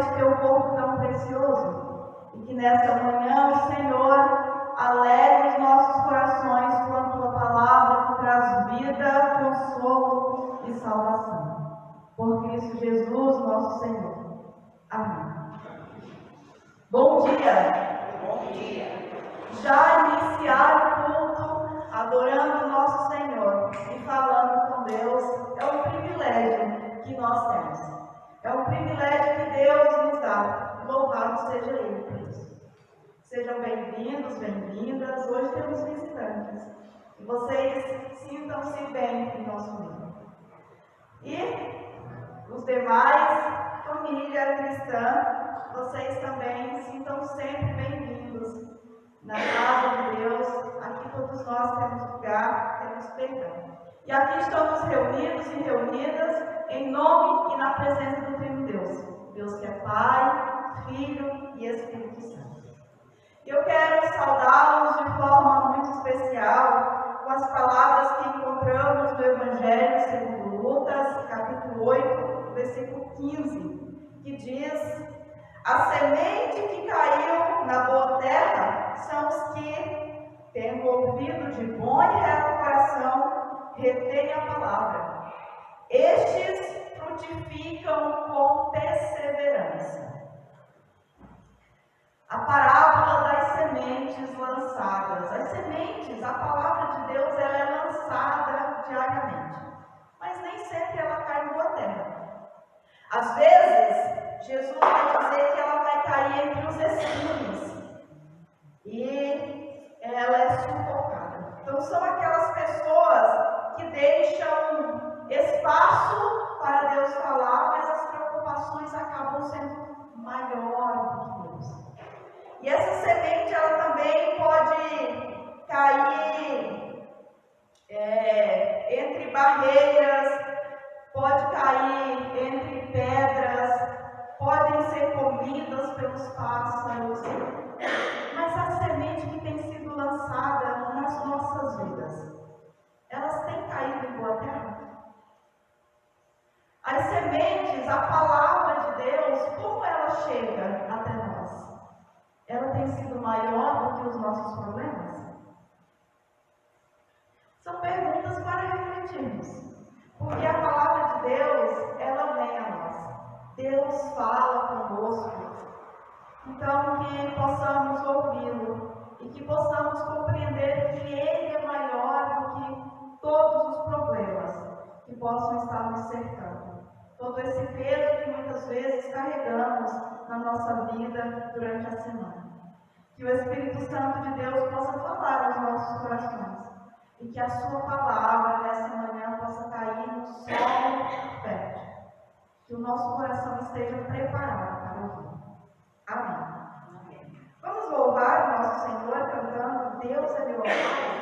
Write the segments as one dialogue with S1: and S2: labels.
S1: este teu corpo tão precioso e que nesta manhã o Senhor alegre os nossos corações com a tua palavra que traz vida, consolo e salvação. Por Cristo Jesus, nosso Senhor. Amém. Bom dia!
S2: Bom dia!
S1: Já iniciar o culto adorando o nosso Senhor e falando com Deus é um privilégio que nós temos. É um privilégio que Deus nos dá. Louvado seja Ele por isso. Sejam bem-vindos, bem-vindas. Hoje temos visitantes. E vocês sintam-se bem em nosso meio. E os demais, família cristã, vocês também sintam sempre bem-vindos na casa de Deus. Aqui todos nós temos lugar, temos perdão. E aqui estamos reunidos e reunidas em nome e na presença do Trino Deus. Deus que é Pai, Filho e Espírito Santo. Eu quero saudá-los de forma muito especial com as palavras que encontramos no Evangelho segundo Lucas, capítulo 8, versículo 15, que diz: a semente que caiu na boa terra são os que, tendo ouvido de bom e reto coração, retêm a palavra. Estes frutificam com perseverança. A parábola das sementes lançadas. As sementes, a palavra de Deus, ela é lançada diariamente. Mas nem sempre ela cai em boa terra. Às vezes, Jesus vai dizer que ela vai cair entre os espinhos. E ela é sufocada. Então, são aquelas pessoas que deixam espaço para Deus falar, mas as preocupações acabam sendo maiores do que Deus. E essa semente, ela também pode cair entre barreiras, pode cair entre pedras, podem ser comidas pelos pássaros. Mas a semente que tem sido lançada nas nossas vidas, elas têm caído em boa terra? As sementes, a palavra de Deus, como ela chega até nós? Ela tem sido maior do que os nossos problemas? São perguntas para refletirmos. Porque a palavra de Deus, ela vem a nós. Deus fala conosco. Então, que possamos ouvi-lo e que possamos compreender que Ele é maior do que todos os problemas que possam estar nos cercando. Todo esse peso que muitas vezes carregamos na nossa vida durante a semana. Que o Espírito Santo de Deus possa falar aos nossos corações. E que a sua palavra nessa manhã possa cair no solo fértil. Que o nosso coração esteja preparado para ouvir. Amém. Amém. Vamos louvar o nosso Senhor cantando Deus é meu amor.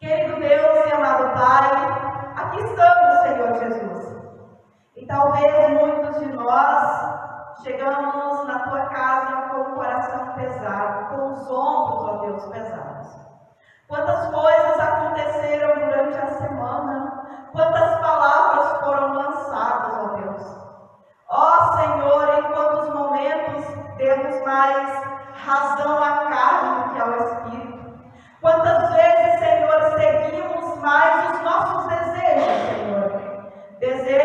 S1: Querido Deus e amado Pai, aqui estamos, Senhor Jesus. E talvez muitos de nós chegamos na Tua casa com o coração pesado, com os ombros, ó Deus, pesados. Quantas coisas aconteceram durante a semana, quantas palavras foram lançadas, ó Deus. Ó Senhor, em quantos momentos demos mais razão à carne do que ao Espírito. Quantas vezes, Senhor, seguimos mais os nossos desejos, Senhor. Desejos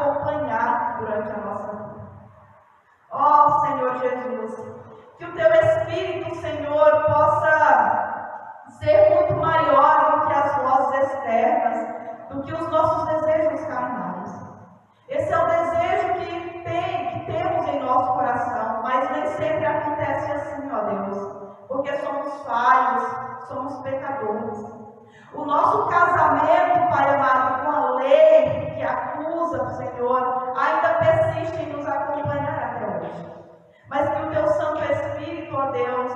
S1: acompanhar durante a nossa vida. Ó Senhor Jesus, que o Teu Espírito, Senhor, possa ser muito maior do que as vozes externas, do que os nossos desejos carnais. Esse é o desejo que temos em nosso coração, mas nem sempre acontece assim, ó Deus, porque somos falhos, somos pecadores. O nosso casamento, Pai amado, com a lei que acusa o Senhor, ainda persiste em nos acompanhar até hoje. Mas que o Teu Santo Espírito, ó Deus,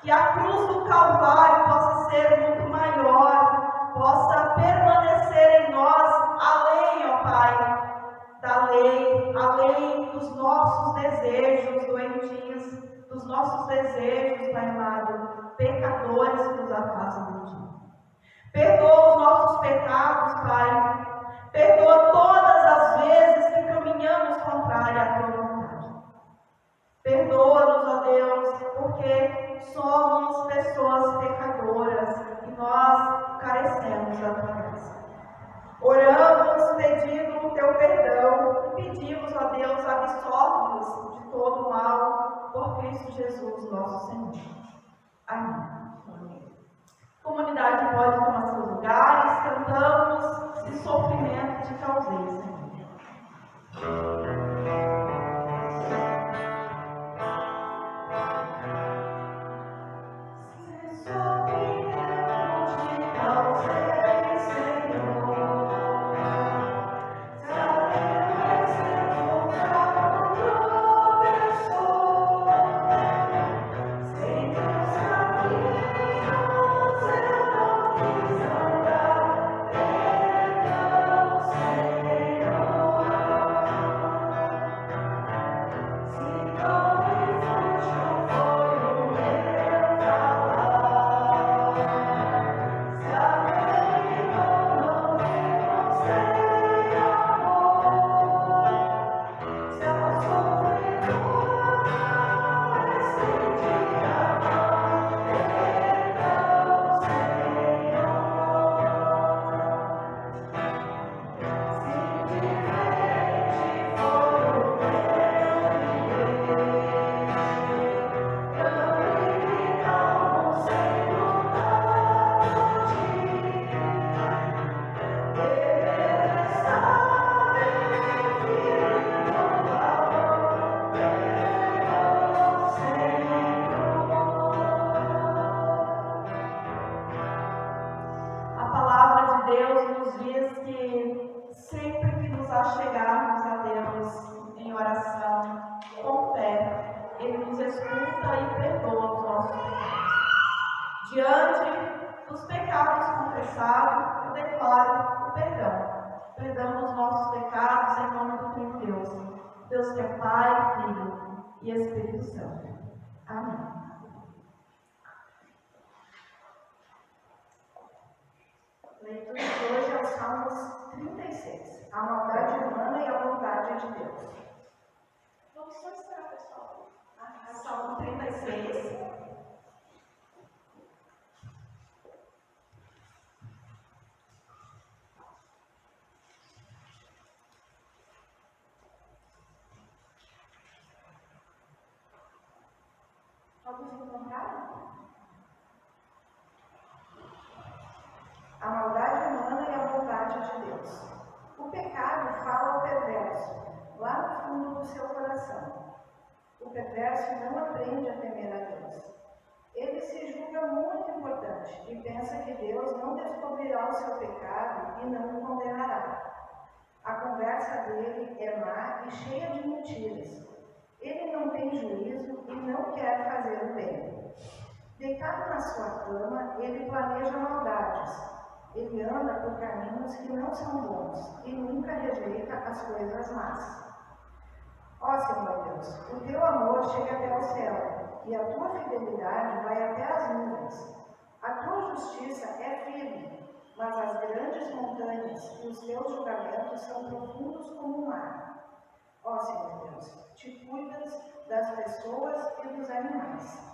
S1: que a cruz do Calvário possa ser muito maior, possa permanecer em nós, além, ó Pai, da lei, além dos nossos desejos doentios, dos nossos desejos, Pai amado, pecadores que nos afastam de Ti. Perdoa os nossos pecados, Pai. Perdoa todas as vezes que caminhamos contrário à Tua vontade. Perdoa-nos, ó Deus, porque somos pessoas pecadoras e nós carecemos da Tua graça. Oramos pedindo o Teu perdão e pedimos, ó Deus, absolve-nos de todo mal por Cristo Jesus, nosso Senhor. Amém. Comunidade pode tomar seus lugares, cantamos Se Sofrimento Te Causei, Senhor. Diante dos pecados confessados, eu declaro o perdão. Perdão dos nossos pecados em nome do Filho de Deus. Deus que é Pai, Filho e Espírito Santo. Amém. Leitura de hoje é o Salmos 36. A maldade humana e a bondade de Deus. Vamos só esperar, pessoal. Salmo 36. Alguns encontraram? A maldade humana e a bondade de Deus. O pecado fala ao perverso, lá no fundo do seu coração. O perverso não aprende a temer a Deus. Ele se julga muito importante e pensa que Deus não descobrirá o seu pecado e não o condenará. A conversa dele é má e cheia de mentiras. Ele não tem juízo e não quer fazer o bem. Deitado na sua cama, ele planeja maldades. Ele anda por caminhos que não são bons e nunca rejeita as coisas más. Ó Senhor Deus, o teu amor chega até o céu e a tua fidelidade vai até as nuvens. A tua justiça é firme, mas as grandes montanhas e os teus julgamentos são profundos como o mar. Ó Senhor Deus, te cuidas das pessoas e dos animais.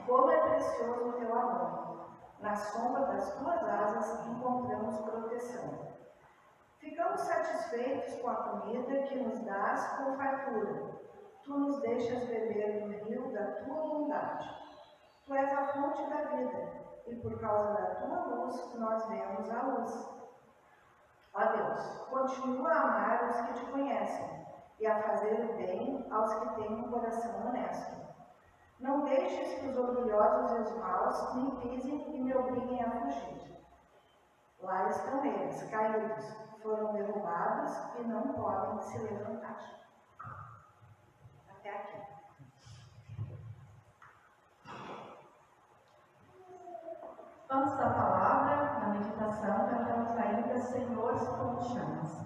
S1: Como é precioso o teu amor. Na sombra das tuas asas encontramos proteção. Ficamos satisfeitos
S2: satisfeitos com a comida que nos dás com fartura. Tu nos deixas beber no rio da tua bondade. Tu és a fonte da vida, e por causa da tua luz nós vemos a luz. Ó Deus, continua a amar os que te conhecem e a fazer o bem aos que têm um coração honesto. Não deixes que os orgulhosos e os maus me pisem e me obriguem a fugir. Lá estão eles, caídos, foram derrubados e não podem se levantar. Até aqui.
S1: Antes da palavra, na meditação, cantamos ainda Senhor, como chamas.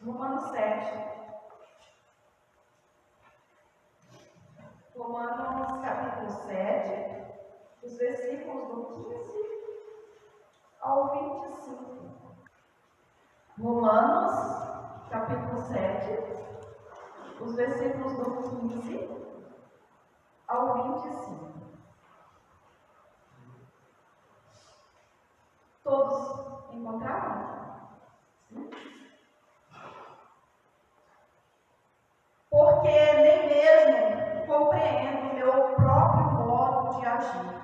S1: Romanos 7. Romanos capítulo 7, os versículos do 15 ao 25. Romanos capítulo 7, os versículos do 15 ao 25. Todos encontraram? Sim? Porque nem mesmo compreendo o meu próprio modo de agir,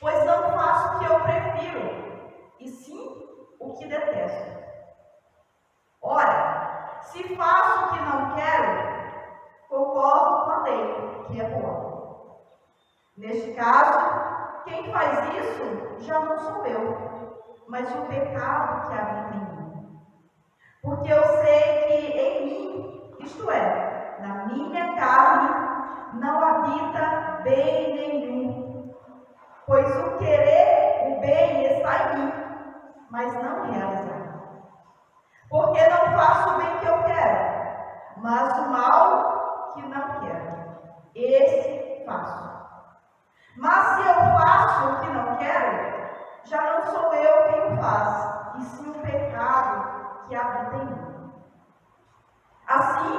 S1: pois não faço o que eu prefiro, e sim o que detesto. Ora, se faço o que não quero, concordo com a lei, que é boa. Neste caso, quem faz isso já não sou eu, mas o pecado que habita em mim. Porque eu sei que em mim, isto é, na minha carne, não habita bem nenhum. Pois o querer, o bem está em mim, mas não realizar. Porque não faço o bem que eu quero, mas o mal que não quero, esse faço. Mas se eu faço o que não quero, já não sou eu quem o faz, e sim o pecado que habita em mim. Assim,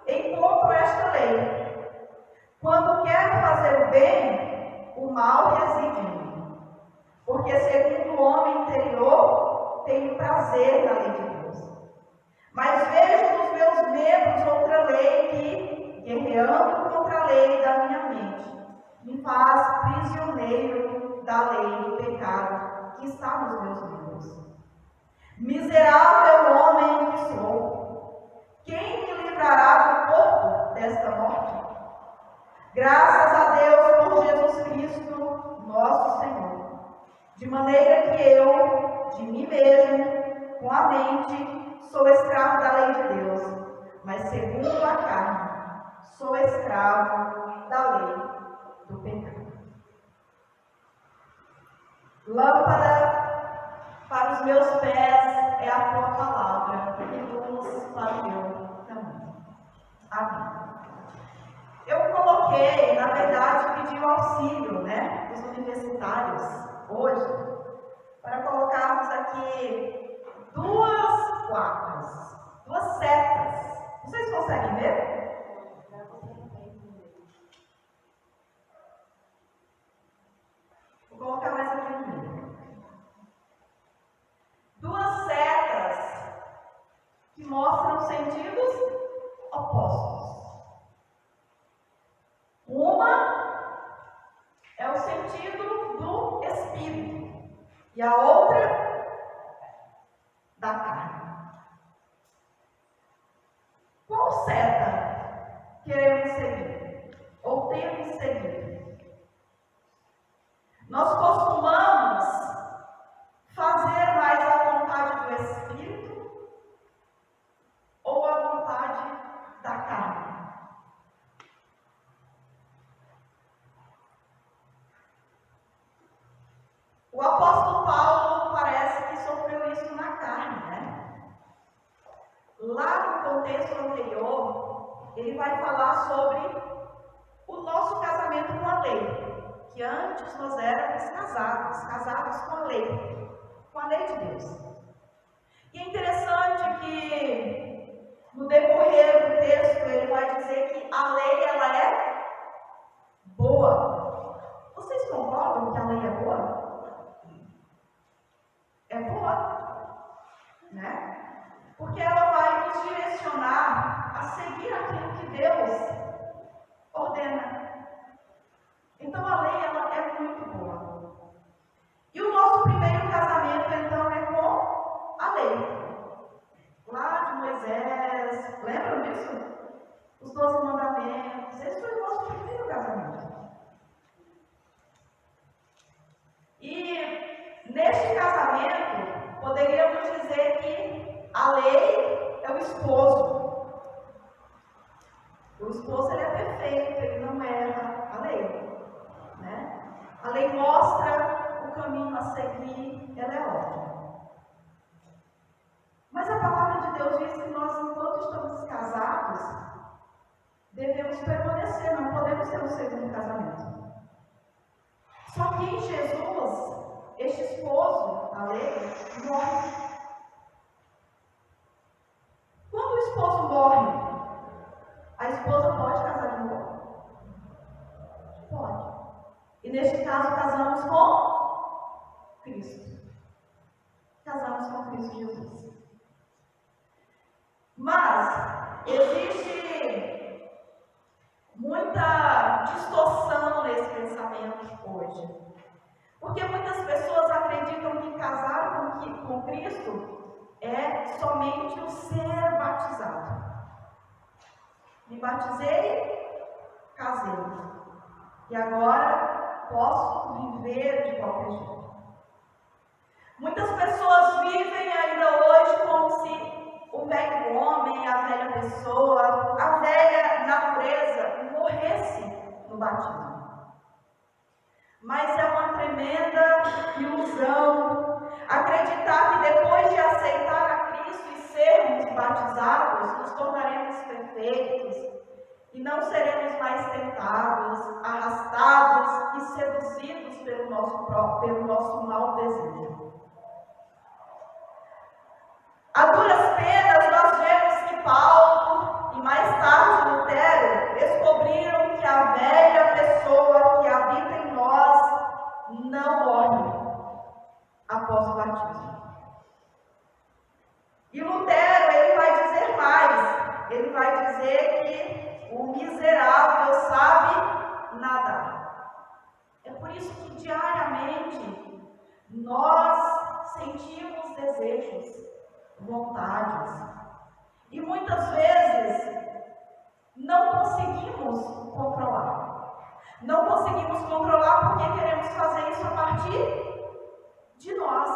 S1: encontro esta lei. Quando quero fazer o bem, o mal reside em mim. Porque segundo o homem interior, tenho prazer na lei de Deus. Mas vejo nos meus membros outra lei que, guerreando contra a lei da minha mente, me faz prisioneiro da lei do pecado que está nos meus membros. Miserável homem que sou, quem me livrará do corpo desta morte? Graças a Deus por Jesus Cristo, nosso Senhor. De maneira que eu, de mim mesmo, com a mente, sou escravo da lei de Deus, mas segundo a carne, sou escravo da lei do pecado. Lâmpada para os meus pés é a tua palavra, e luz para o meu caminho. Amém. Eu coloquei, na verdade, pedi o auxílio, dos universitários hoje, para colocarmos aqui duas placas, duas setas. Vocês conseguem ver? Vou colocar mais aqui no meio. Duas setas que mostram sentidos opostos. Uma é o sentido do espírito e a outra da carne. Qual seta queremos seguir? Ou temos seguido? Nós costumamos fazer mais a vontade do espírito ou a vontade da carne? O apóstolo Paulo parece que sofreu isso na carne, Lá no contexto anterior, ele vai falar sobre o nosso casamento com a lei, que antes nós éramos casados com a lei de Deus. E é interessante que no decorrer do texto ele vai dizer que a lei ela é boa. Vocês concordam que a lei é boa? É boa, Porque ela vai nos direcionar a seguir aquilo que Deus ordena. Então a lei ela é muito boa. E o nosso primeiro casamento então é com a lei. Lá de Moisés, lembram disso? Os 12 mandamentos. Esse foi o nosso primeiro casamento. E neste casamento, poderíamos dizer que a lei é o esposo. O esposo ele é perfeito, ele não erra a lei. A lei mostra o caminho a seguir, ela é ótima. Mas a palavra de Deus diz que nós, enquanto estamos casados, devemos permanecer, não podemos ter um segundo casamento. Só que em Jesus, este esposo, a lei, morre. Quando o esposo morre, a esposa pode casar de novo? Pode. E neste caso, casamos com Cristo. Casamos com Cristo Jesus. Mas existe muita distorção nesse pensamento hoje. Porque muitas pessoas acreditam que casar com Cristo é somente o ser batizado. Me batizei, casei. E agora posso viver de qualquer jeito. Muitas pessoas vivem ainda hoje como se o velho homem, a velha pessoa, a velha natureza morresse no batismo. Mas é uma tremenda ilusão acreditar que depois de aceitar a Cristo e sermos batizados, nos tornaremos perfeitos E não seremos mais tentados, arrastados e seduzidos pelo nosso mau desejo. A duras penas, nós vemos que Paulo e mais tarde Lutero descobriram que a velha pessoa que habita em nós não morre após o batismo. E Lutero, ele vai dizer mais. Ele vai dizer que o miserável sabe nadar. É por isso que diariamente nós sentimos desejos, vontades. E muitas vezes não conseguimos controlar. Não conseguimos controlar porque queremos fazer isso a partir de nós.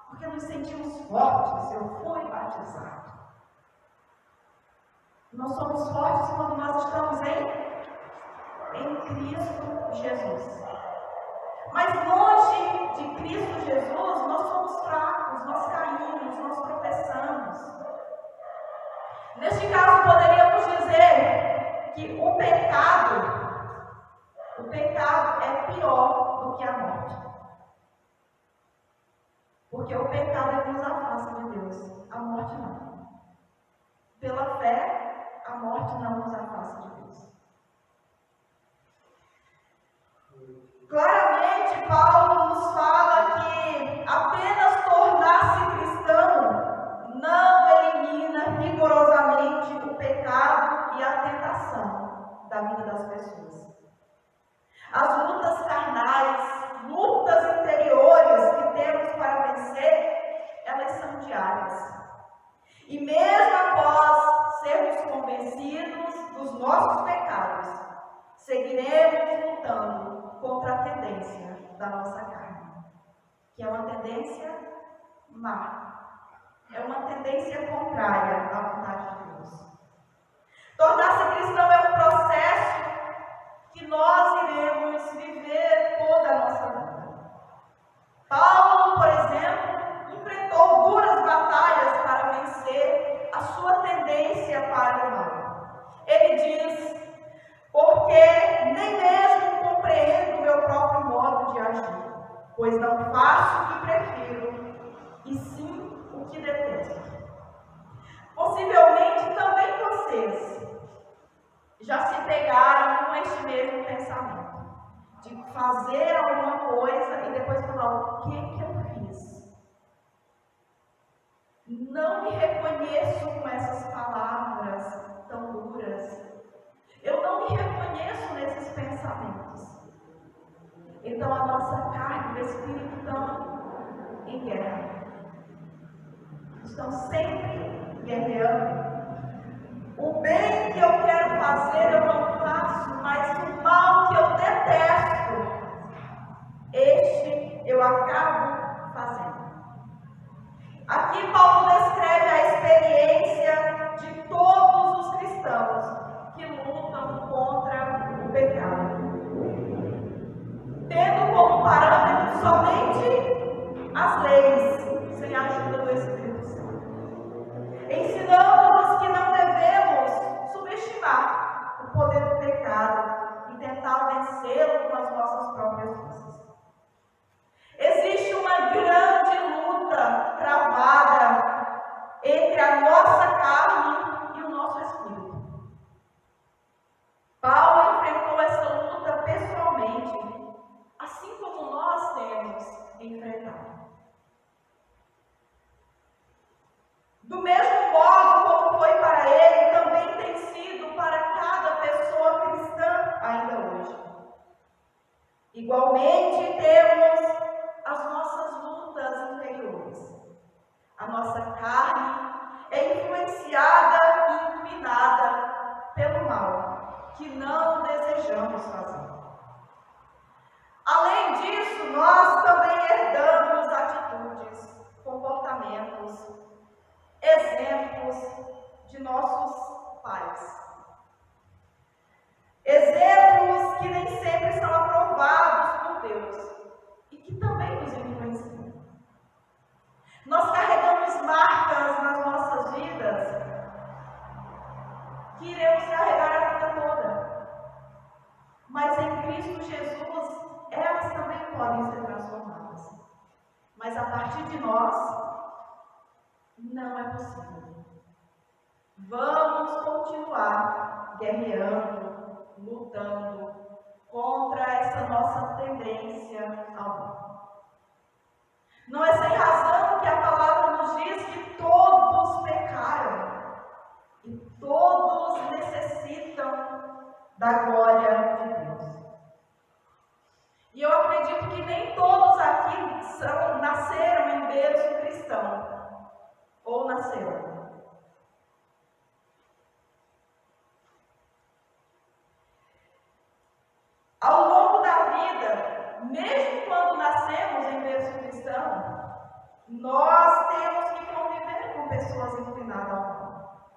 S1: Porque nos sentimos fortes. Eu fui batizado. Nós somos fortes quando nós estamos em Cristo Jesus. Mas longe de Cristo Jesus, nós somos fracos, nós caímos, nós tropeçamos. Neste caso, poderíamos dizer que o pecado é pior do que a morte. Porque o pecado é que nos afasta de Deus, a morte não. Pela fé, a morte não nos afasta de Deus. Claramente, Paulo nos fala que apenas tornar-se cristão não elimina rigorosamente o pecado e a tentação da vida das pessoas. As lutas carnais, lutas interiores que temos para vencer, elas são diárias. E mesmo após sermos convencidos dos nossos pecados, seguiremos lutando contra a tendência da nossa carne, que é uma tendência má, é uma tendência contrária à vontade de Deus. Tornar-se cristão é um processo que nós iremos viver toda a nossa vida. Paulo, por exemplo, enfrentou duras batalhas para vencer a sua tendência para o mal. Ele diz: porque nem mesmo compreendo o meu próprio modo de agir, pois não faço o que prefiro, e sim o que detesto. Possivelmente também vocês já se pegaram com este mesmo pensamento, de fazer alguma coisa e depois falar: o que eu fiz? Não me reconheço com essas palavras tão duras. Eu não me reconheço nesses pensamentos. Então a nossa carne e o espírito estão em guerra. Estão sempre guerreando. O bem que eu quero fazer eu não faço, mas o mal que eu detesto, este eu acabo fazendo. Aqui Paulo descreve a experiência de todos os cristãos que lutam contra o pecado, tendo como parâmetro somente as leis, sem a ajuda do Espírito Santo, ensinando-nos que não devemos subestimar o poder do pecado e tentar vencê-lo com as nossas próprias forças. Existe uma grande luta travada entre a nossa carne e o nosso espírito. Paulo enfrentou essa luta pessoalmente, assim como nós temos enfrentado. Do mesmo modo como foi para ele, também tem sido para cada pessoa cristã ainda hoje. Igualmente temos as nossas lutas interiores. A nossa carne é influenciada e inclinada pelo mal, que não desejamos fazer. Além disso, nós também herdamos atitudes, comportamentos, exemplos de nossos pais. Exemplos que nem sempre são aprovados por Deus e que também nos influenciam. Nós carregamos marcas nas nossas vidas que iremos carregar a vida toda. continuar guerreando, lutando contra essa nossa tendência ao mal. Não é sem razão que a palavra nos diz que todos pecaram e todos necessitam da glória de Deus. E eu acredito que nem todos aqui nasceram em berço cristão, ou nasceram. Ao longo da vida, mesmo quando nascemos em berço cristão, nós temos que conviver com pessoas inclinadas ao mal.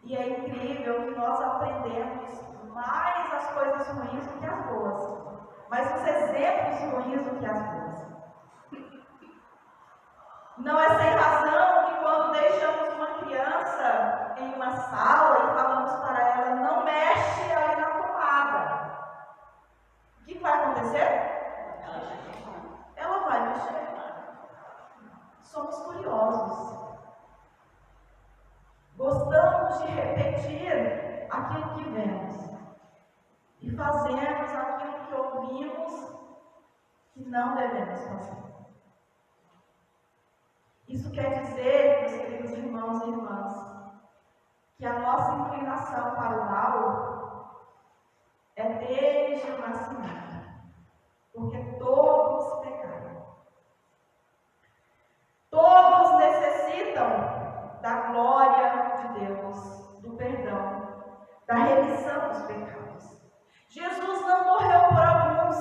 S1: E é incrível que nós aprendemos mais as coisas ruins do que as boas. Mas os exemplos ruins do que as boas. Não é sem razão que quando deixamos uma criança em uma sala e falamos para ela, não mexe aí na tomada. O que vai acontecer? Ela vai mexer. Somos curiosos. Gostamos de repetir aquilo que vemos. E fazemos aquilo que ouvimos que não devemos fazer. Isso quer dizer, meus queridos irmãos e irmãs, que a nossa inclinação para o mal é desde o nascimento, porque todos pecaram. Todos necessitam da glória de Deus, do perdão, da remissão dos pecados. Jesus não morreu por alguns,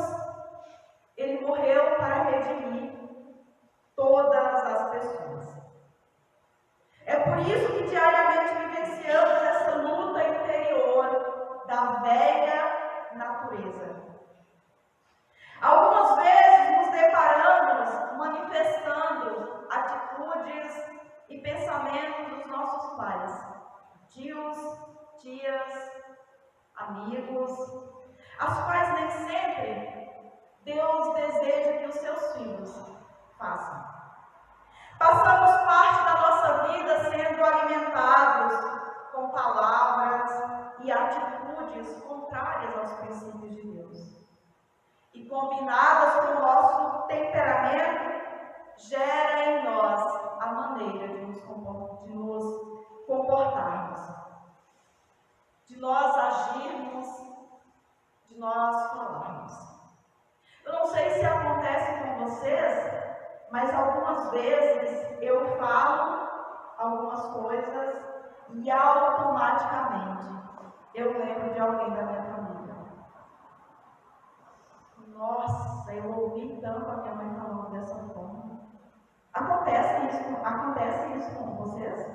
S1: ele morreu para redimir todas as pessoas. É por isso que diariamente vivenciamos essa luta interior da velha natureza. Algumas vezes nos deparamos manifestando atitudes e pensamentos dos nossos pais, tios, tias, amigos, as quais nem sempre Deus deseja que os seus filhos façam. Passamos parte da nossa vida sendo alimentados com palavras e atitudes contrárias aos princípios de Deus. E combinadas com o nosso temperamento, gera em nós a maneira de nos comportarmos, de nós agirmos, de nós falarmos. Eu não sei se acontece com vocês, mas algumas vezes eu falo algumas coisas e automaticamente eu lembro de alguém da minha família. Nossa, eu ouvi tanto a minha mãe falando dessa forma. Acontece isso com vocês?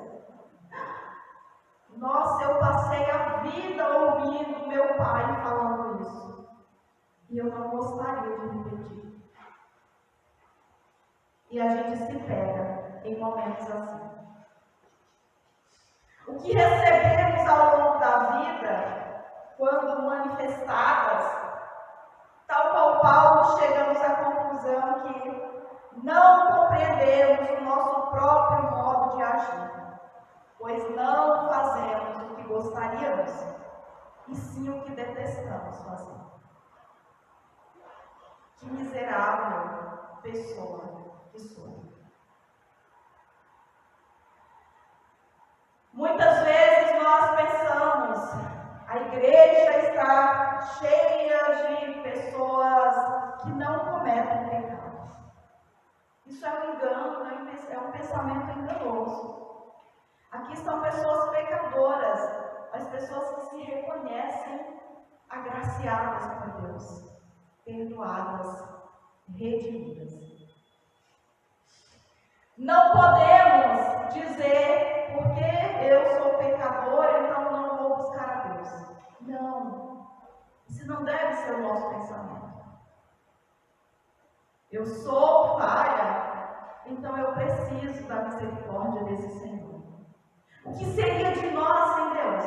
S1: Nossa, eu passei a vida ouvindo meu pai falando isso. E eu não gostaria de repetir. E a gente se pega em momentos assim. O que recebemos ao longo da vida, quando manifestadas, tal qual Paulo, chegamos à conclusão que não compreendemos o nosso próprio modo de agir, pois não fazemos o que gostaríamos, e sim o que detestamos fazer. Que miserável pessoa que sou. Muitas vezes nós pensamos, a igreja está cheia de pessoas que não cometem pecados. Isso é um engano, é um pensamento enganoso. Aqui estão pessoas pecadoras, as pessoas que se reconhecem agraciadas por Deus, perdoadas, redimidas. Não podemos dizer, porque eu sou pecador, então não vou buscar a Deus. Não, isso não deve ser o nosso pensamento. Eu sou falha, então eu preciso da misericórdia desse Senhor. O que seria de nós sem Deus?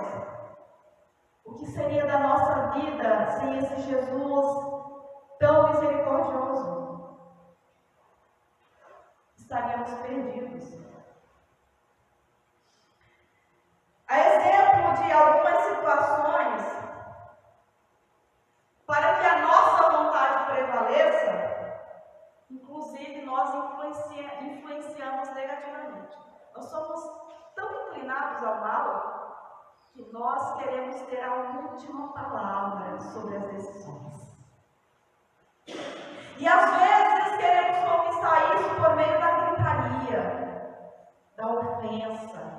S1: O que seria da nossa vida sem esse Jesus tão misericordioso? Estaríamos perdidos. A exemplo de algumas inclinados ao mal, que nós queremos ter a última palavra sobre as decisões. E às vezes queremos conquistar isso por meio da gritaria, da ofensa.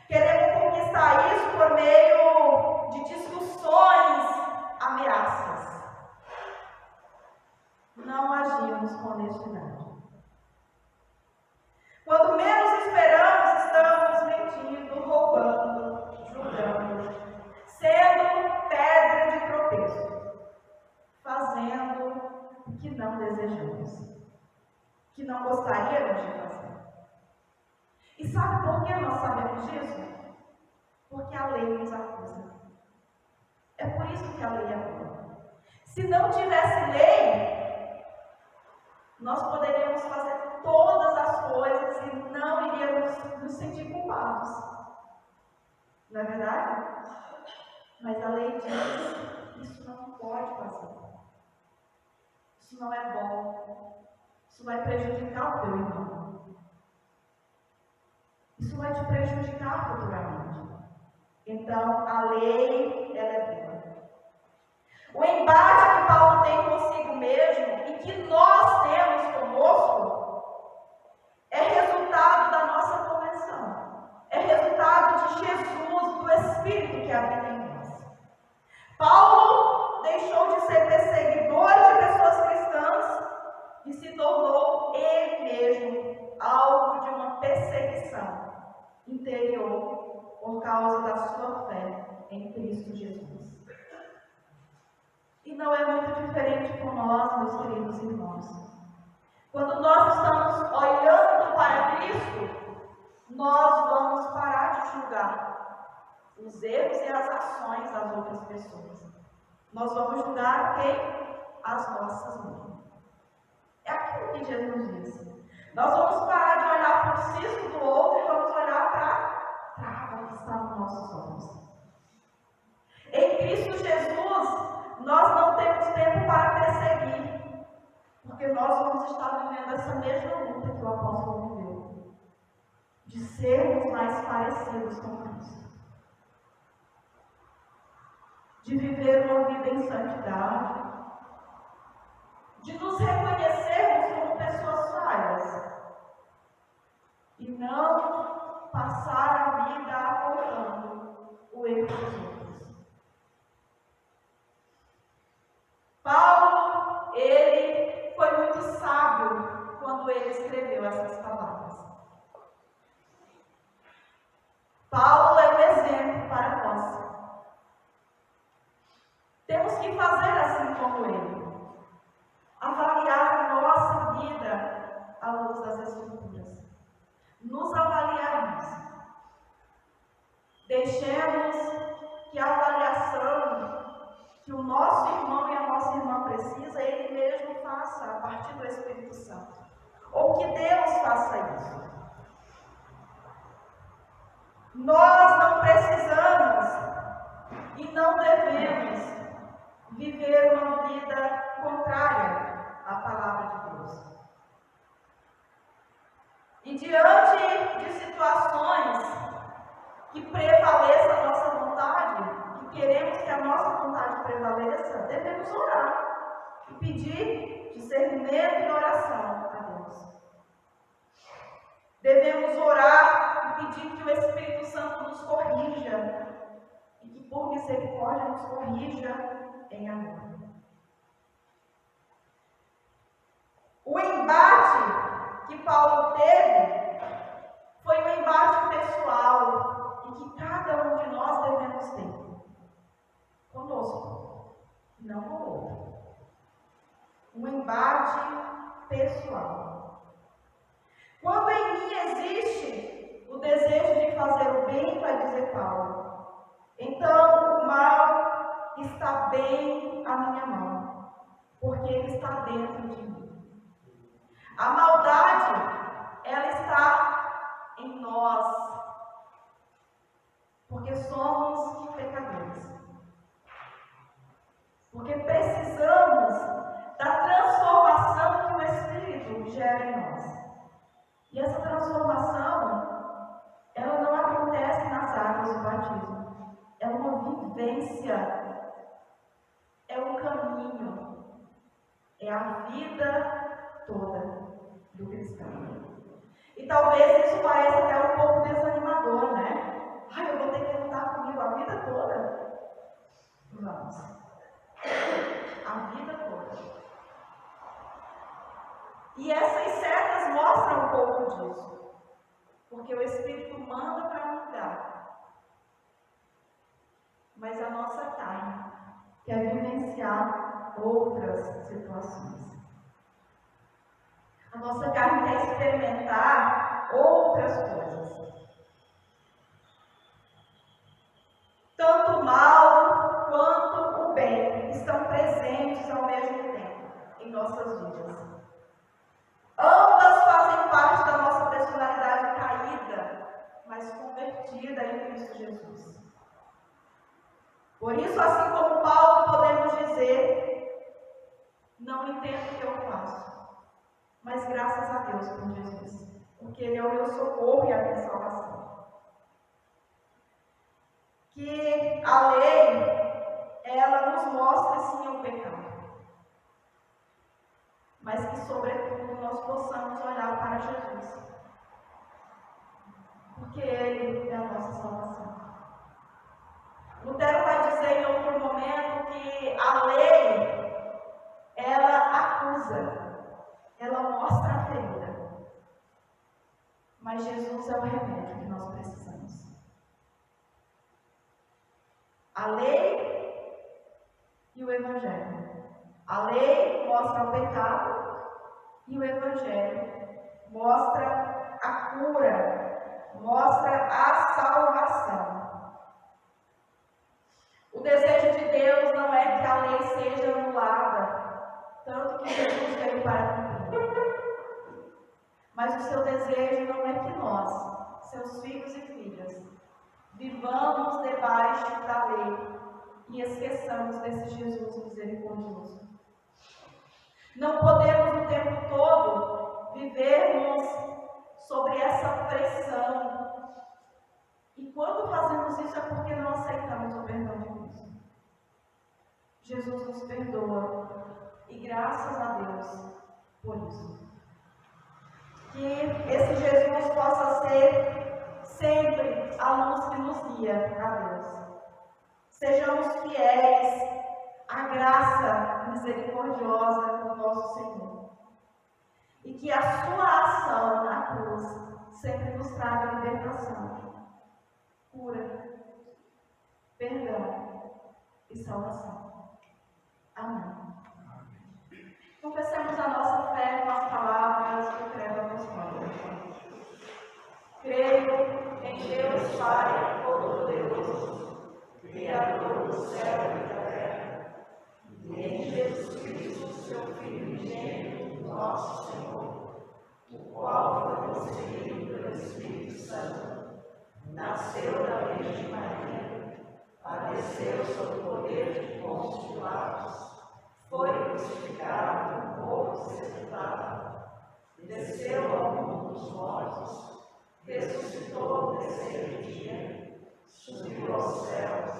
S1: Queremos conquistar isso por meio de discussões, ameaças. Não agimos com honestidade. Quando menos esperamos, estamos mentindo, roubando, julgando, sendo pedra de tropeço, fazendo o que não desejamos, que não gostaríamos de fazer. E sabe por que nós sabemos disso? Porque a lei nos acusa. É por isso que a lei é boa. Se não tivesse lei, nós poderíamos fazer todas as coisas e não iríamos nos sentir culpados. Não é verdade? Mas a lei diz: isso não pode fazer. Isso não é bom. Isso vai prejudicar o teu irmão. Isso vai te prejudicar futuramente. Então, a lei, ela é boa. O embate que Paulo tem consigo mesmo e que nós temos conosco é resultado da nossa conversão. É resultado de Jesus, do Espírito que habita em nós. Paulo deixou de ser perseguidor de pessoas cristãs e se tornou ele mesmo alvo de uma perseguição interior por causa da sua fé em Cristo Jesus. E não é muito diferente com nós, meus queridos irmãos. Quando nós estamos olhando para Cristo, nós vamos parar de julgar os erros e as ações das outras pessoas. Nós vamos julgar quem? As nossas mãos. É aquilo que Jesus disse. Nós vamos parar de olhar para o cisco do outro e vamos olhar para a trava que está nos nossos olhos. Em Cristo Jesus, nós não temos tempo para perseguir, porque nós vamos estar vivendo essa mesma luta que o apóstolo viveu, de sermos mais parecidos com Cristo, de viver uma vida em santidade, de nos reconhecermos como pessoas falhas e não passar a vida apontando o erro dos outros. Paulo, ele foi muito sábio quando ele escreveu essas palavras. Paulo é um exemplo para nós. Temos que fazer assim como ele. Avaliar a nossa vida à luz das Escrituras. Nos avaliarmos. Deixemos que a avaliação que o nosso irmão e a nossa irmã precisa, ele mesmo faça a partir do Espírito Santo. Ou que Deus faça isso. Nós não precisamos e não devemos viver uma vida contrária à palavra de Deus. E diante de situações que prevaleça a nossa vontade, que queremos que a nossa vontade prevaleça, devemos orar e pedir discernimento e oração a Deus. Devemos orar e pedir que o Espírito Santo nos corrija e que por misericórdia nos corrija em amor. O embate que Paulo teve foi um embate pessoal e que cada um de nós devemos ter conosco, não com o outro. Um embate pessoal. Quando em mim existe o desejo de fazer o bem, vai dizer Paulo, então o mal está bem à minha mão, porque ele está dentro de mim. A maldade, ela está em nós, porque somos pecadores. Porque precisamos da transformação que o Espírito gera em nós. E essa transformação, ela outras situações. A nossa carne quer experimentar outras coisas. Tanto o mal quanto o bem estão presentes ao mesmo tempo em nossas vidas. Ambas fazem parte da nossa personalidade caída, mas convertida em Cristo Jesus. Por isso, assim como Paulo, podemos dizer: não entendo o que eu faço, mas graças a Deus por Jesus, porque Ele é o meu socorro e a minha salvação. Que a lei, ela nos mostra sim o pecado, mas que sobretudo nós possamos olhar para Jesus, porque Ele é a nossa salvação. Lutero vai dizer em outro momento que a lei, ela acusa, ela mostra a ferida, mas Jesus é o remédio que nós precisamos. A lei e o Evangelho. A lei mostra o pecado e o Evangelho mostra a cura, mostra a salvação. O desejo de Deus não é que a lei seja anulada, tanto que Jesus veio para cumprir. Mas o seu desejo não é que nós, seus filhos e filhas, vivamos debaixo da lei e esqueçamos desse Jesus misericordioso. Não podemos o tempo todo vivermos sobre essa pressão. E quando fazemos isso é porque não aceitamos o perdão de Cristo. Jesus nos perdoa e graças a Deus por isso. Que esse Jesus possa ser sempre a luz que nos guia a Deus. Sejamos fiéis à graça misericordiosa do nosso Senhor. E que a sua ação na cruz sempre nos traga libertação, cura, perdão e salvação. Amém. Confessemos a nossa fé com as palavras do credo apostólico. Creio em Deus Pai Todo-Poderoso, Criador do céu e da terra, e em Jesus Cristo, seu Filho unigênito, nosso Senhor, o qual foi concebido pelo Espírito Santo, nasceu da Virgem Maria, padeceu sob o poder de Pôncio Pilatos, foi crucificado, morto e sepultado, desceu ao mundo dos mortos, ressuscitou no terceiro dia, subiu aos céus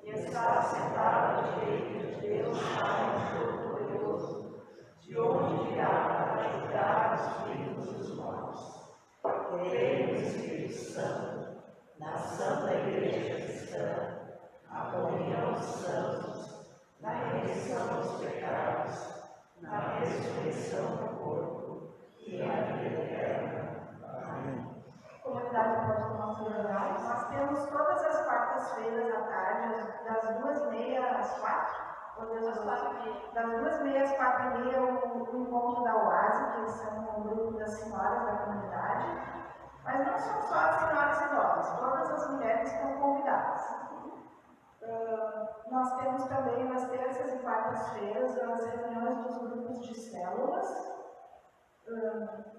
S1: e está assentado à direita de Deus Pai Todo-Poderoso, de onde virá para julgar os vivos e os mortos. Creio no Espírito Santo, na Santa Igreja Cristã, na comunhão dos santos, na remissão dos pecados, na ressurreição do corpo e na vida eterna. Amém. Comunidade pode tomar seu lugar. Nós temos todas as quartas-feiras à tarde, das 2h30 às 4h, das 2h30 às 4h30, o encontro da OASE, que são um grupo das senhoras da comunidade. Mas não são só as senhoras idosas, todas as mulheres estão convidadas. Nós temos também nas terças e quartas-feiras as reuniões dos grupos de células.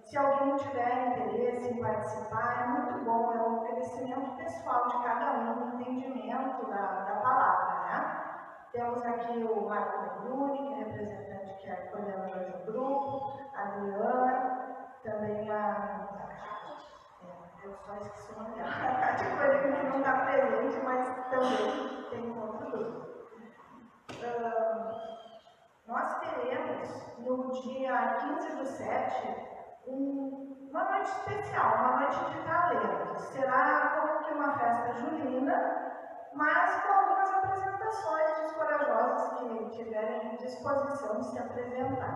S1: Se alguém tiver interesse em participar, é muito bom, é um oferecimento pessoal de cada um, no entendimento da palavra, né? Temos aqui o Marco Bruni, que é representante, que é coordenador do grupo, a Adriana, também a eu só esqueci o nome dela, a Cátia Coelho, que não está presente, mas também tem um outro grupo. Nós teremos, no dia 15/7, uma noite especial, uma noite de talentos. Será como que uma festa junina, mas com algumas apresentações dos corajosos que tiverem disposição de se apresentar.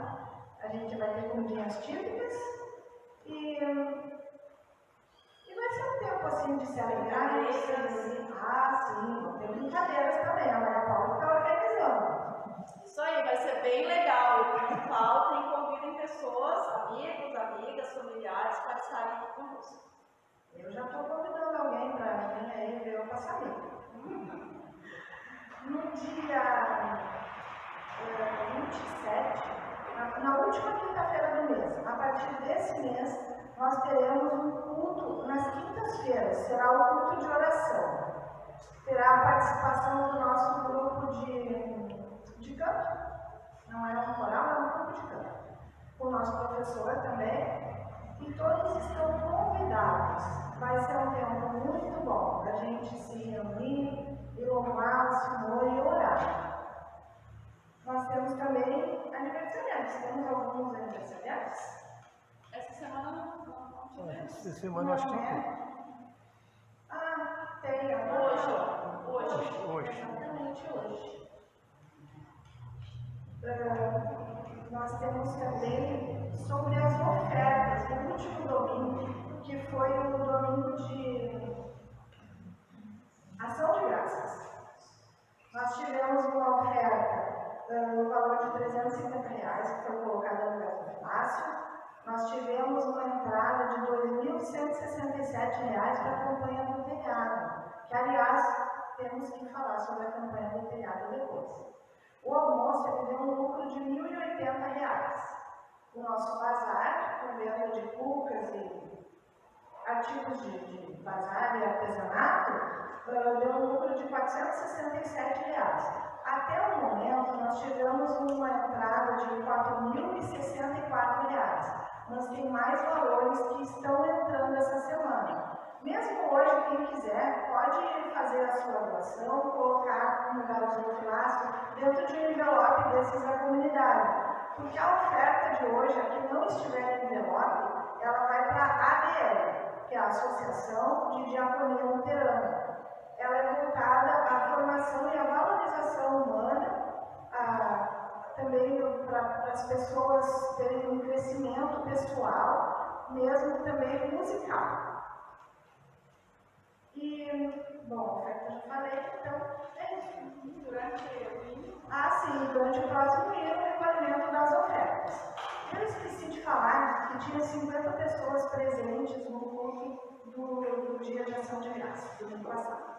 S1: A gente vai ter comidinhas típicas e vai ser um tempo assim de se alegrar e sim, vão ter brincadeiras também. A Maria Paula está organizando.
S3: Isso aí, vai ser bem
S1: bem legal. Não faltem, convidem pessoas, amigos, amigas, familiares para estarem aqui conosco.
S2: Eu já estou convidando alguém para vir aí ver o passamento. No dia 27, na última quinta-feira do mês, a partir desse mês, nós teremos um culto nas quintas-feiras, será o culto de oração. Terá a participação do nosso grupo de canto, não é um coral, é um grupo de canto. O nosso professor também, e todos estão convidados. Vai ser um tempo muito bom da gente se reunir e louvar o Senhor e orar. Nós temos também aniversariantes. Temos alguns aniversariantes?
S1: Essa semana não tivemos.
S3: Essa semana acho que não.
S2: Tem
S1: Hoje.
S2: Exatamente hoje. Nós temos também sobre as ofertas no último domingo, que foi o domingo de ação de graças. Nós tivemos uma oferta no valor de R$350, que foi colocada no gasofilácio. Nós tivemos uma entrada de R$2.167 para a campanha do telhado, que, aliás, temos que falar sobre a campanha do telhado depois. O almoço ele deu um lucro de R$1.080. O nosso bazar, com venda de cucas e artigos de bazar e artesanato, deu um lucro de R$467. Até o momento, nós tivemos uma entrada de R$4.064, mas tem mais valores que estão entrando essa semana. Mesmo hoje, quem quiser, pode fazer a sua doação, colocar no gasofilácio dentro de um envelope desses da comunidade. Porque a oferta de hoje, a que não estiver em envelope, ela vai para a ADL, que é a Associação de Diaconia Luterana. Ela é voltada à formação e à valorização humana, também para as pessoas terem um crescimento pessoal, mesmo também musical. E, bom, a oferta eu já falei, então é isso. Durante o próximo hino, o recolhimento das ofertas. Eu esqueci de falar que tinha 50 pessoas presentes no culto do Dia de Ação de Graças, do ano passado.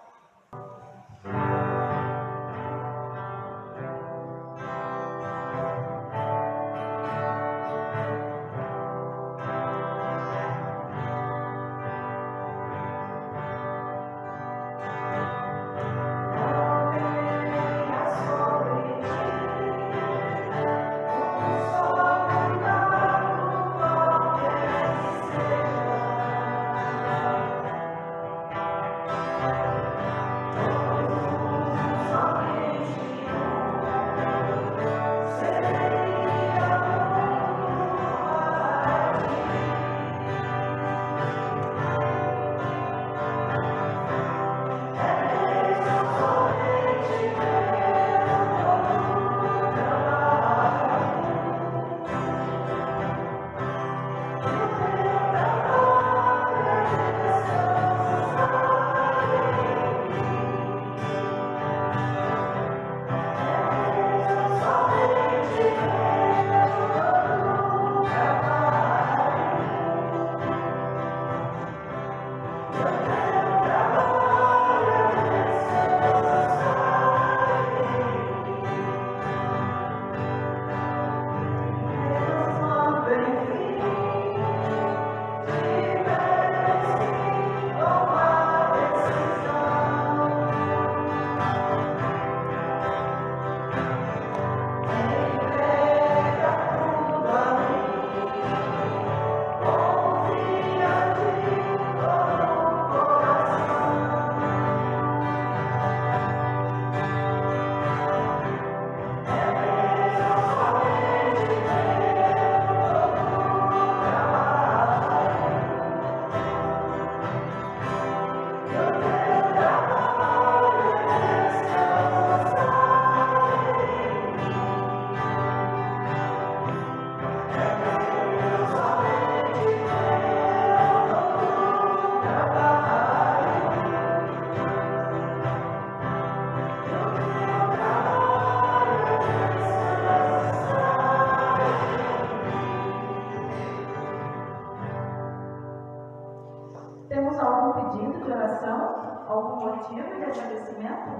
S1: algum motivo de agradecimento?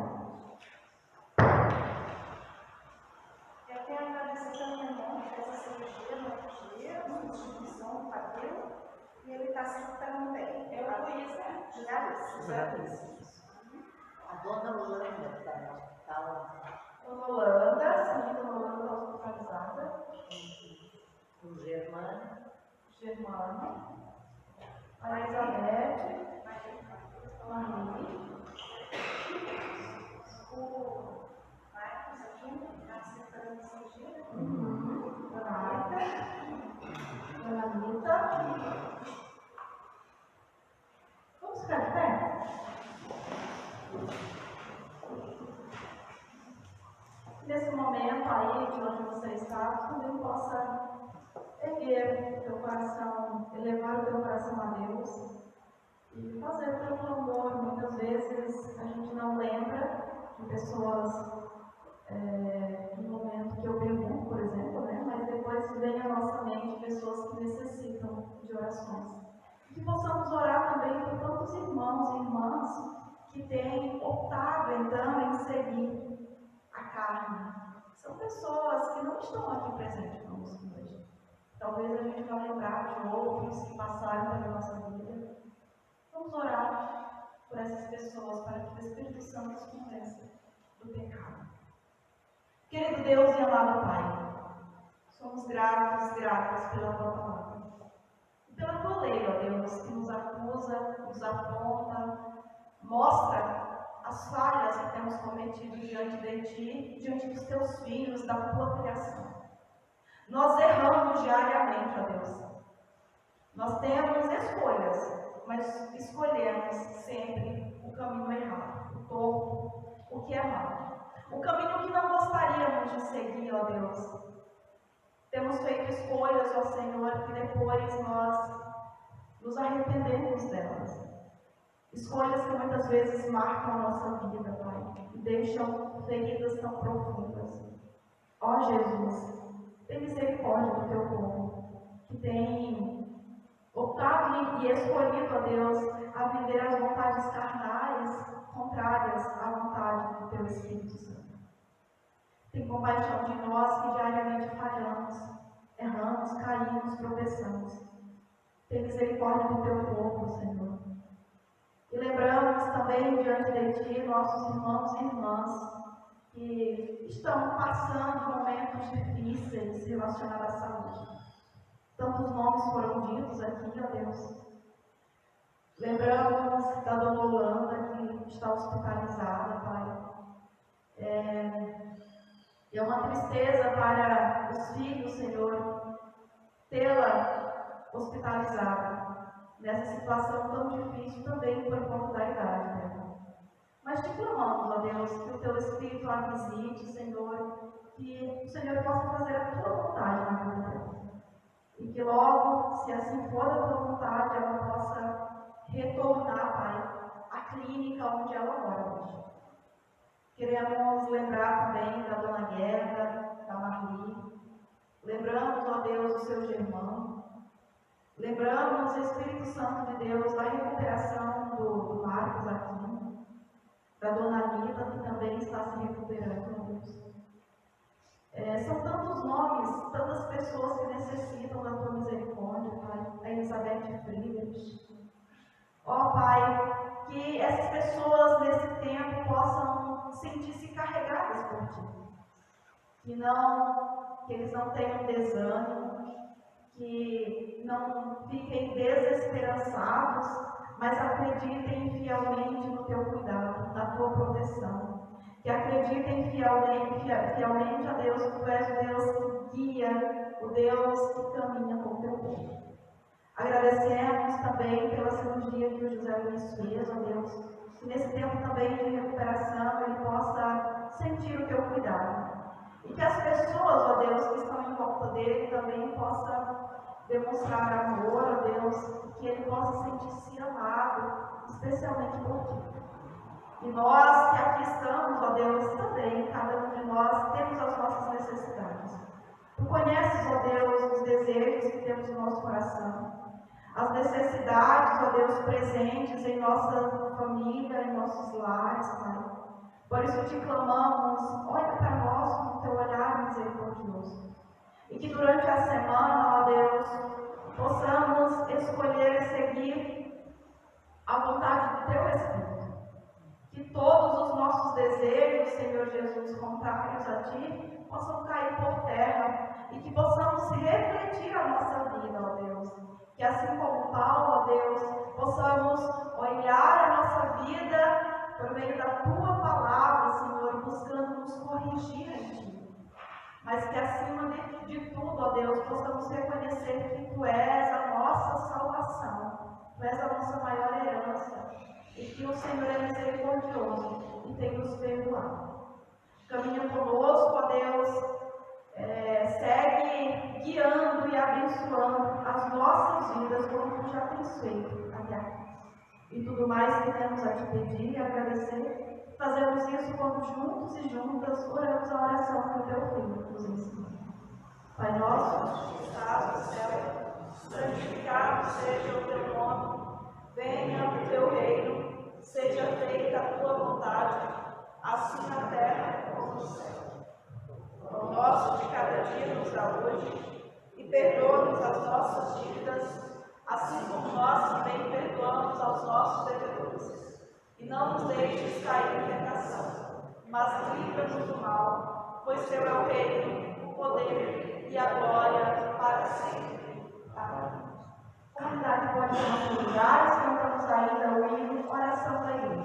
S2: Eu quero agradecer ao meu irmão que fez a cirurgia no outro dia, uma instituição do quadril, e ele está se recuperando bem.
S1: Eu conheço, né?
S2: José.
S3: A dona Holanda está no hospital.
S1: Dona Holanda, sim, Dona Holanda está hospitalizada.
S3: O Germano.
S1: A Elizabeth. Marie.
S2: O Marcos aqui está se recuperando da cirurgia.
S1: Dona Anitta. Vamos ficar de pé? Nesse momento aí, de onde você está, também possa erguer o teu coração, elevar o teu coração a Deus e fazer o teu clamor. Muitas vezes a gente não lembra de pessoas no momento que eu pergunto, por exemplo, né? Mas depois vem à nossa mente pessoas que necessitam de orações. Que possamos orar também por tantos irmãos e irmãs que têm optado então em seguir a carne. São pessoas que não estão aqui presentes conosco hoje. Talvez a gente vá lembrar de outros que passaram pela nossa vida. Vamos orar por essas pessoas para que o Espírito Santo os convença do pecado. Querido Deus e amado Pai, somos gratos pela Tua palavra. E pela Tua lei, ó Deus, que nos acusa, nos aponta, mostra as falhas que temos cometido diante de Ti, diante dos Teus filhos, da Tua criação. Nós erramos diariamente, ó Deus. Nós temos escolhas, mas escolhemos sempre o caminho errado, o torto, o que é mal. O caminho que não gostaríamos de seguir, ó Deus. Temos feito escolhas, ó Senhor, que depois nós nos arrependemos delas. Escolhas que muitas vezes marcam a nossa vida, Pai, e deixam feridas tão profundas. Ó Jesus, tem misericórdia do Teu povo, que tem optado e escolhido, ó Deus, a viver as vontades carnais contrárias à vontade do Teu Espírito Santo. Tem compaixão de nós que diariamente falhamos, erramos, caímos, tropeçamos. Tem misericórdia do Teu povo, Senhor. E lembramos também diante de Ti nossos irmãos e irmãs que estão passando momentos difíceis relacionados à saúde. Tantos nomes foram ditos aqui, ó Deus. Lembramos da Dona Holanda que está hospitalizada, Pai. É uma tristeza para os filhos, Senhor, tê-la hospitalizada nessa situação tão difícil também por conta da idade, né? Mas te clamamos, ó Deus, que o Teu Espírito a visite, Senhor, que o Senhor possa fazer a Tua vontade na vida dela. E que logo, se assim for a Tua vontade, ela possa retornar, Pai, à clínica onde ela mora hoje. Queremos lembrar também da Dona Guerra, da Marli. Lembramos, ó Deus, o Seu Germano. Lembramos, Espírito Santo de Deus, da recuperação do Marcos aqui, da Dona Anitta, que também está se recuperando, ó Deus. São tantos nomes, tantas pessoas que necessitam da Tua misericórdia, Pai. A Elizabeth Friedrich. Ó Pai, que essas pessoas nesse tempo possam sentir-se carregadas por Ti. Que eles não tenham desânimo, que não fiquem desesperançados, mas acreditem fielmente no Teu cuidado, na Tua proteção. Que acreditem fielmente a Deus, que Tu és o Deus que guia, o Deus que caminha com o Teu povo. Agradecemos também pela cirurgia que o José Luiz fez, ó Deus, que nesse tempo também de recuperação ele possa sentir o Teu cuidado. E que as pessoas, ó Deus, que estão em volta dele também possam demonstrar amor, ó Deus, que ele possa sentir-se amado, especialmente por Ti. E nós que aqui estamos, ó Deus, também, cada um de nós, temos as nossas necessidades. Tu conheces, ó Deus, os desejos que temos no nosso coração, as necessidades, ó Deus, presentes em nossa família, em nossos lares, Pai. Por isso te clamamos, olha para nós com o teu olhar misericordioso. E que durante a semana, ó Deus, possamos escolher seguir a vontade do teu Espírito. Que todos os nossos desejos, Senhor Jesus, contrários a ti, possam cair por terra. E que possamos refletir a nossa vida, ó Deus. Que assim como Paulo, ó Deus, possamos olhar a nossa vida por meio da tua palavra, Senhor, buscando nos corrigir em ti. Mas que acima de tudo, ó Deus, possamos reconhecer que tu és a nossa salvação, tu és a nossa maior herança, e que o Senhor é misericordioso e tem nos perdoado. Caminha conosco, ó Deus, segue guiando e abençoando as nossas vidas como tu já tens feito até aqui. E tudo mais que temos a te pedir e agradecer, fazemos isso quando juntos e juntas oramos a oração que o teu Filho nos ensina. Pai nosso, que estás no céu, santificado seja o teu nome, venha o teu reino, seja feita a tua vontade, assim na terra como no céu. O nosso de cada dia nos dá hoje, e perdoa-nos as nossas dívidas, assim como nós também perdoamos aos nossos devedores. E não nos deixes cair em tentação, mas livra-nos do mal, pois teu é o reino, o poder e a glória para sempre. Amém. A comunidade pode ir nos seus lugares, cantamos ainda o hino Oração da Igreja.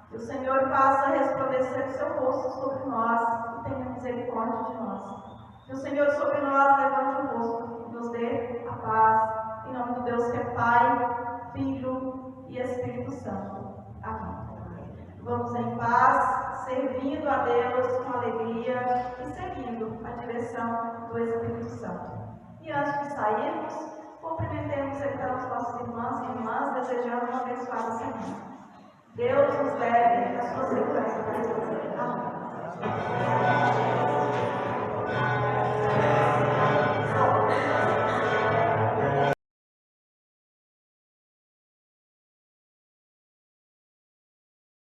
S1: Que o Senhor faça resplandecer o seu rosto sobre nós e tenha misericórdia de nós. Que o Senhor sobre nós levante o rosto e nos dê a paz. Em nome do Deus que é Pai, Filho e Espírito Santo. Amém. Vamos em paz, servindo a Deus com alegria e seguindo a direção do Espírito Santo. E antes de sairmos, cumprimentemos então os nossos irmãos e irmãs, desejando uma abençoada semana. Deus nos leve à sua segurança. Amém.